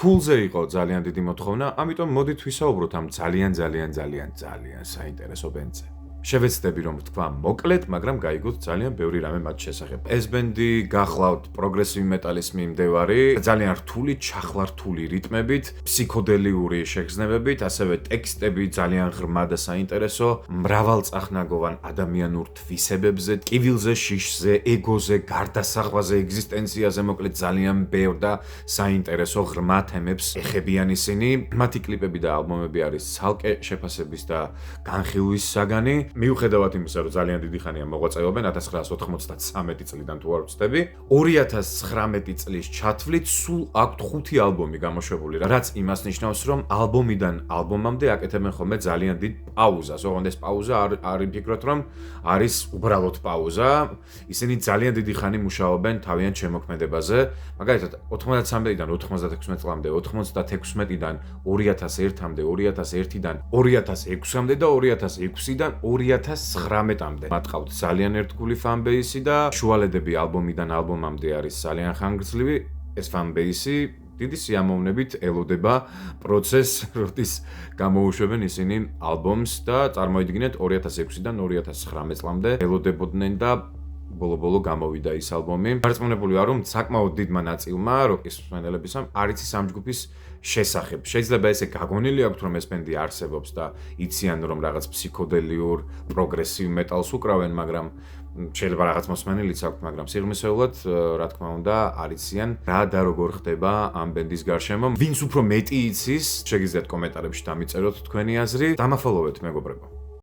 თულზე იყო ძალიან დიდი მოთხოვნა, ამიტომ მოდით ვისაუბროთ ამ ძალიან საინტერესო ბენდზე. შევეცდები რომ ვთქვა მოკლედ, მაგრამ გაიგოთ ძალიან ბევრი რამე მათ შესახებ. ეს ბენდი გახლავთ პროგრესივ მეტალის მიმდევარი, ძალიან რთული, ჩახლართული რიტმებით, ფსიქოდელიური შეგრძნებებით, ასევე ტექსტები ძალიან ღრმა და საინტერესო, მრავალწახნაგოვან ადამიანურ თვისებებზე, ტკივილზე, შიშზე, ეგოზე, გარდასახვაზე, ეგზისტენციაზე, მოკლედ ძალიან ბევრ და საინტერესო ღრმა თემებს ეხებიან ისინი. მათი კლიპები და ალბომები არის ცალკე შეფასების და განხილვის საგანი. მიუხედავად იმისა, რომ ძალიან დიდი ხანია მოღვაწეობენ 1993 წლიდან თუ არ ვცდები, 2019 წლის ჩათვლით სულ აქვთ 5 ალბომი გამოშვებული, რაც იმას ნიშნავს, რომ ალბომიდან ალბომამდე აკეთებენ ხოლმე ძალიან დიდ პაუზას. ოღონდ ეს პაუზა არ იფიქროთ, რომ არის უბრალოდ პაუზა. ისინი ძალიან დიდი ხანი მუშაობენ თავიანთ შემოქმედებაზე. მაგალითად, 93-დან 96 წლამდე, 96-დან 2001-მდე, 2001-დან 2006-მდე და 2006-დან 2019-მდე. მათ ყავთ ძალიან ერთგული ფანბეისი და შუალედები ალბომიდან ალბომამდე არის ძალიან ხანგრძლივი. ეს ფანბეისი დიდი სიამოვნებით ელოდება პროცესს, როდის გამოუშვებენ ისინი ალბომს და წარმოიდგინეთ 2006-დან 2019 წლამდე ელოდებოდნენ და ბოლო-ბოლო გამოვიდა ის ალბომი. გარწმუნებული ვარ, რომ საკმაოდ დიდმა ნაწილმა როკის მსმენელებისა არ იცის ამ ჯგუფის შესახებ. შეიძლება ესე გაგონილი აქვთ, რომ ეს ბენდი არსებობს და იციან, რომ რაღაც ფსიქოდელიურ, პროგრესივ მეტალს უკრავენ, მაგრამ შეიძლება რაღაც მოსმენილიც აქვთ, მაგრამ სიღრმისეულად, რა თქმა უნდა, არ იციან რა და როგორ ხდება ამ ბენდის გარშემო. ვინც უფრო მეტი იცის, შეგიძლიათ კომენტარებში დამიწეროთ თქვენი აზრი. დამაფოლოვეთ, მეგობრებო.